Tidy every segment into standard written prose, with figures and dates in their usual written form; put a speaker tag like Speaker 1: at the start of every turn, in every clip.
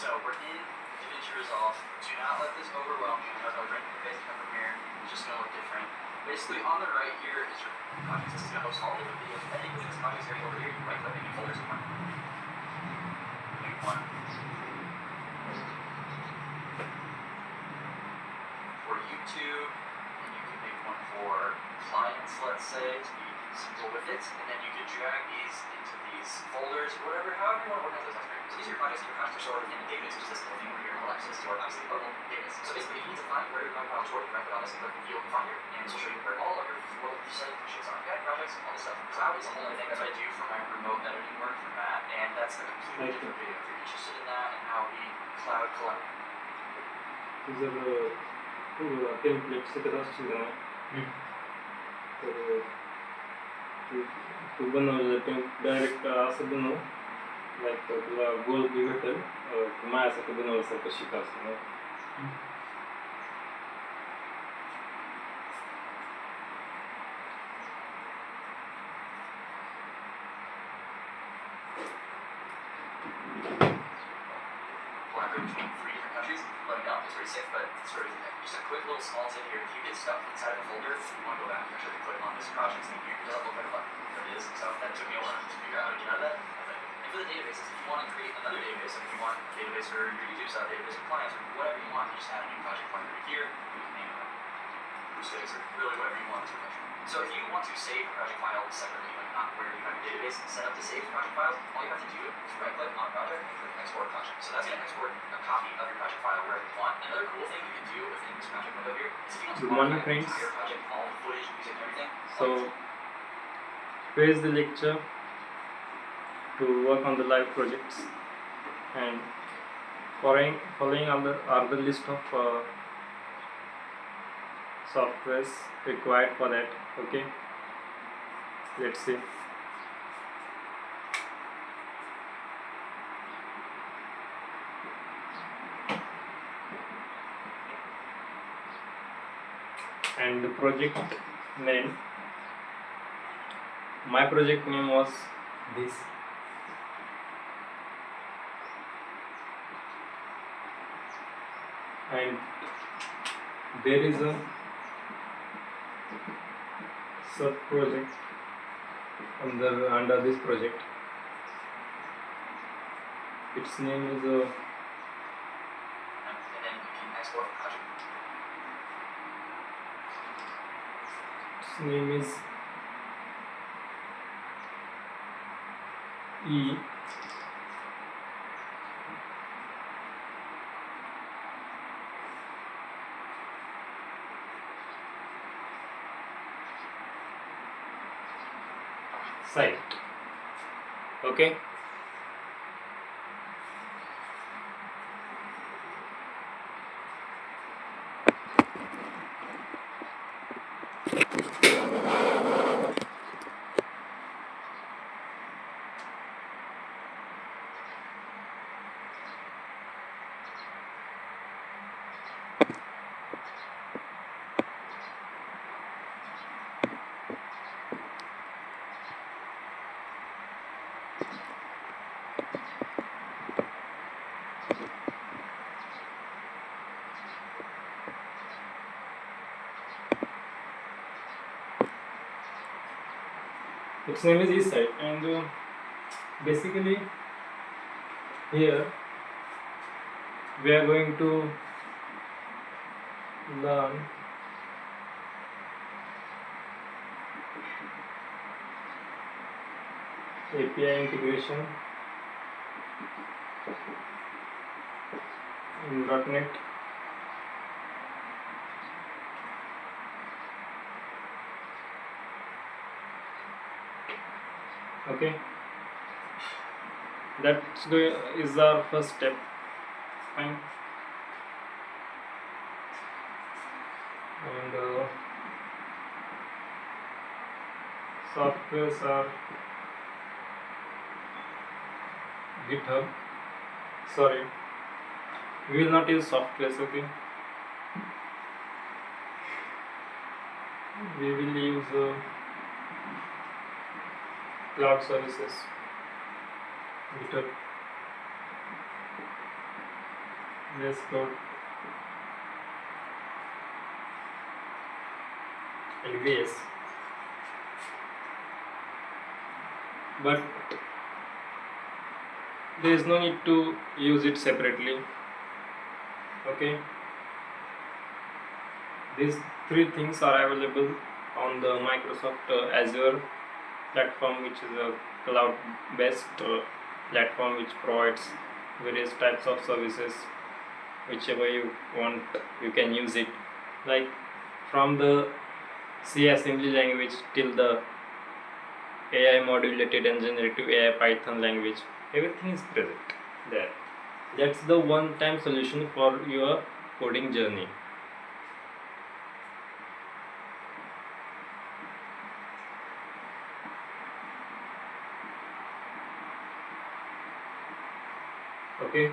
Speaker 1: So we're in DaVinci Resolve. Do not let this overwhelm you. As I was right in your face from Premiere, it's just going to look different. Basically, on the right here is your projects. This is going to host all different videos. Anything in this project area over here, you right click and you folders in one. Make one for YouTube, and you can make one for clients, let's say, to be simple with it. And then you can drag these into these folders, whatever, however you want to organize those. That's great. So these are your projects, and your projects are stored in a database, which is this little thing over here, all access to our obviously local database. So basically, if you need to find where your project is stored, you can right click on this and click View and find here, and this will show you where all of your site functions are. Okay, projects, all this stuff. Cloud is a whole other thing. That's what I do for my remote editing work for Matt, and that's a completely different video. If you're interested in that and how we cloud collect.
Speaker 2: These are templates that are still to बनवलं direct असं बनव like तुला गोल B भेटेल माझ्यासाठी बनवल्यासारखं शिका असतं ना
Speaker 1: between 3 different countries. Let me know, it's pretty sick, but it's sort of just a quick little small tip here. If you get stuck inside of a folder, you want to go back and actually click on this project thing here. It doesn't look like a button. There it is. So that took me a while to figure out how to get out of that. And for the databases, if you want to create another database, like if you want a database for your YouTube style database or clients or whatever you want, you just add a new project point right here. You can name it Bruce or really whatever you want to your project. So if you want to save a project file separately, like not where you have your database set up to save project files, all you have to do is right click on project and click export project. So that's going to export a copy of your project file wherever you want. Another cool thing you can do within this project window here is if you want to modify your entire project, all the footage, music, everything.
Speaker 2: So where is the lecture to work on the live projects and following are the list of softwares required for that. Okay, let's see. And the project name, my project name was this. And there is a sub project under this project. Its name is
Speaker 1: and then you can export the project.
Speaker 2: Its name is E site. Okay. Its name is eSite, and basically here we are going to learn API integration in .NET. Okay, is our first step. Fine. And softwares are GitHub. Sorry, we will not use softwares. Okay, we will use cloud services. GitHub. VS Code and VS, but there is no need to use it separately. Okay, these three things are available on the Microsoft Azure platform, which is a cloud based platform which provides various types of services. Whichever you want, you can use it, like from the C assembly language till the AI modulated and generative AI Python language, everything is present there. That's the one time solution for your coding journey. Okay,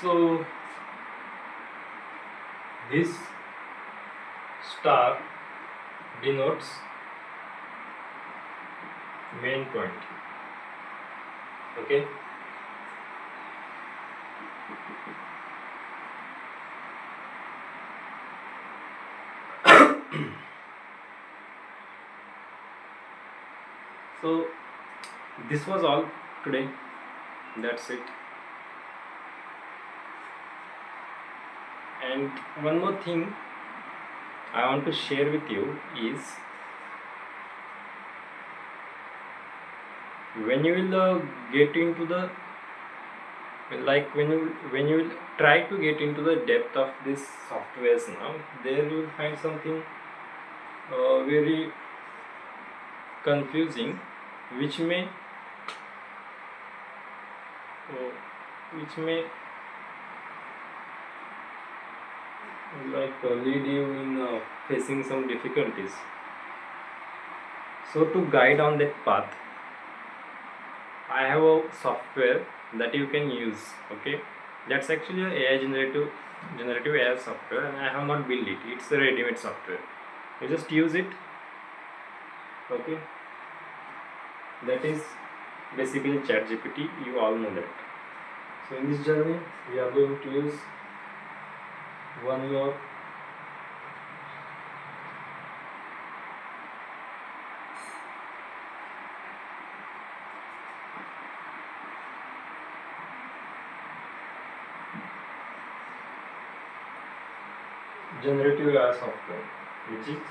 Speaker 2: so this star denotes main point. Okay, so this was all today. That's it. And one more thing I want to share with you is, when you will get into the, like when you will try to get into the depth of this softwares now, there you will find something very confusing, which may uh, which may lead you in facing some difficulties. So to guide on that path, I have a software that you can use. Okay, that's actually a AI generative AI software, and I have not built it. It's a ready-made software. You just use it. Okay, that is basically ChatGPT. You all know that. So in this journey, we are going to use one more generative AI software, which is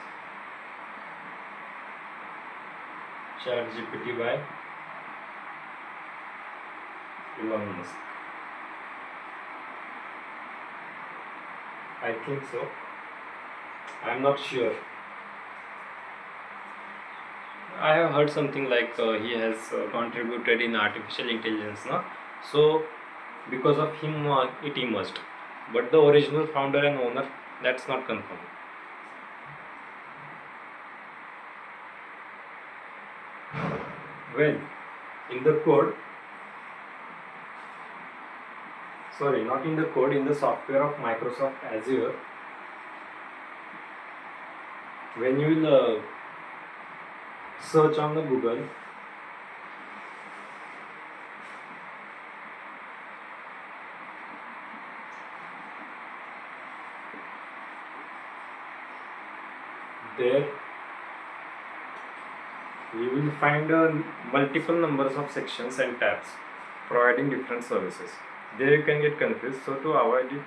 Speaker 2: ChatGPT by Elon Musk. I think so. I'm not sure. I have heard something like he has contributed in artificial intelligence, no? So because of him, it emerged. But the original founder and owner, that's not confirmed. Well, in the code, sorry, not in the code, in the software of Microsoft Azure, when you will search on the Google, there you will find multiple numbers of sections and tabs providing different services. There you can get confused. So to avoid it,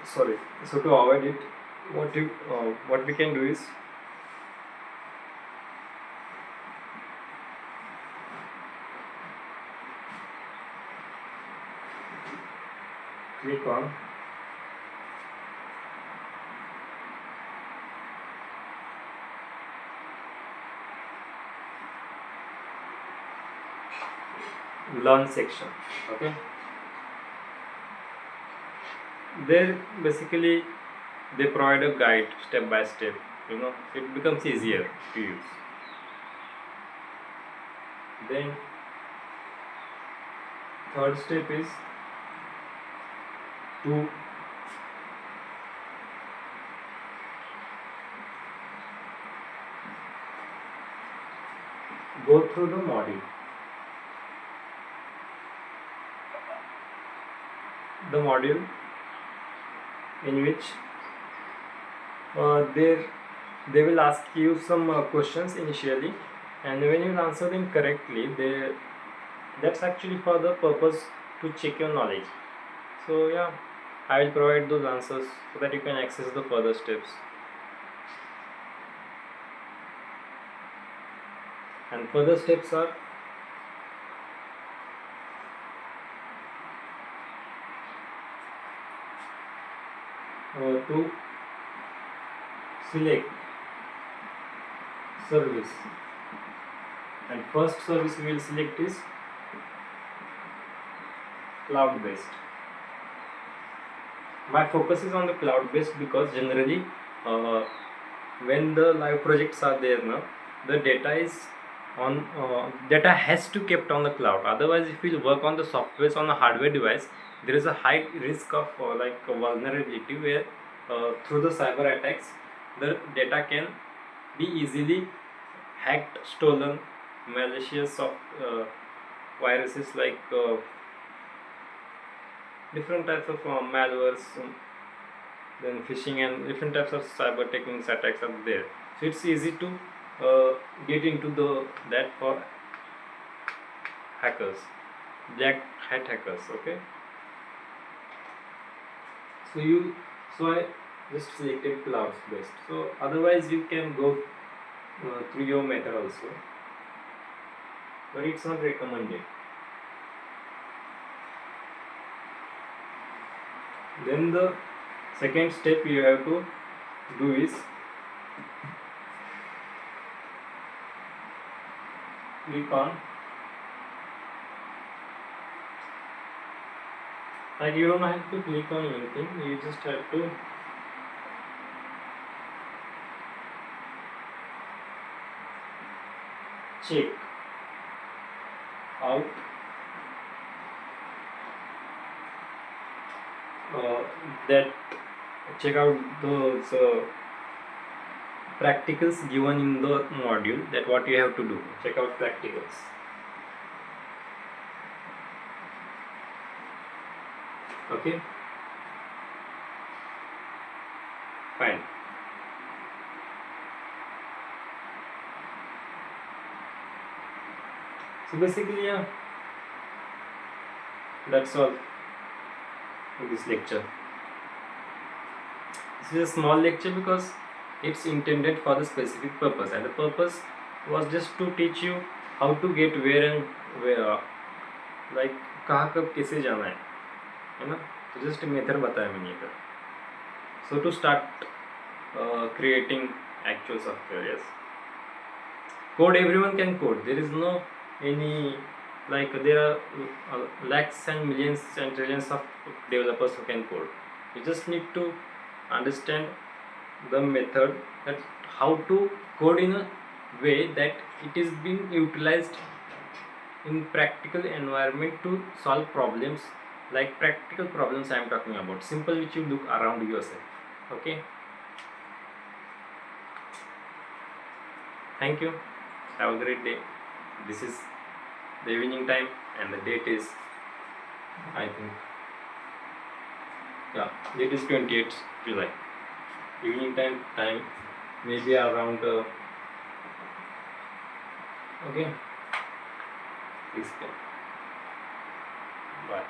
Speaker 2: So to avoid it, what we can do is, click on learn section. Okay, there basically they provide a guide step by step. It becomes easier to use. Then third step is to go through the module. the module in which they will ask you some questions initially, and when you answer them correctly, that's actually for the purpose to check your knowledge. So yeah, I will provide those answers so that you can access the further steps. And further steps are to select service, and first service we will select is cloud based. My focus is on the cloud based because generally when the live projects are there now, the data is on data has to kept on the cloud. Otherwise, if we work on the software on a hardware device, there is a high risk of like a vulnerability where through the cyber attacks the data can be easily hacked, stolen, malicious of viruses like different types of malwares, then phishing and different types of cyber techniques attacks are there. So it's easy to get into that for hackers, black hat hackers. Okay. So I just selected clouds based. So otherwise you can go through your method also, but it's not recommended. Then the second step you have to do is click on, like you don't have to click on anything, you just have to check out that check out those practicals given in the module, that what you have to do, check out practicals. Okay, fine. So basically, yeah, that's all in this lecture. This is a small lecture because it's intended for the specific purpose, and the purpose was just to teach you how to get where and where, like कहाँ कब कैसे जाना है ना. तो just method बताया मैंने इधर. So to start creating actual software, yes. Code everyone can code. There is no any, like there are lakhs and millions and trillions of developers who can code. You just need to understand the method, that how to code in a way that it is being utilized in practical environment to solve problems, like practical problems I am talking about, simple, which you look around yourself. Okay, thank you, have a great day. This is the evening time and the date is, I think, yeah, date is 28th July. Evening time maybe around okay, please go. Bye.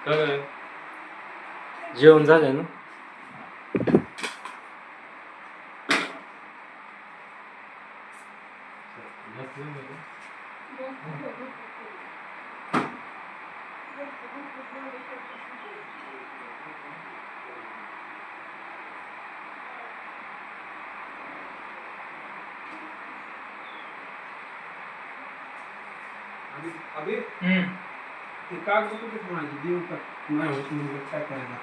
Speaker 2: काय जेवण झालं ना.
Speaker 3: अभि ते कागद कुठे म्हणायचे देऊ का नाही होत म्हणजे काय करायला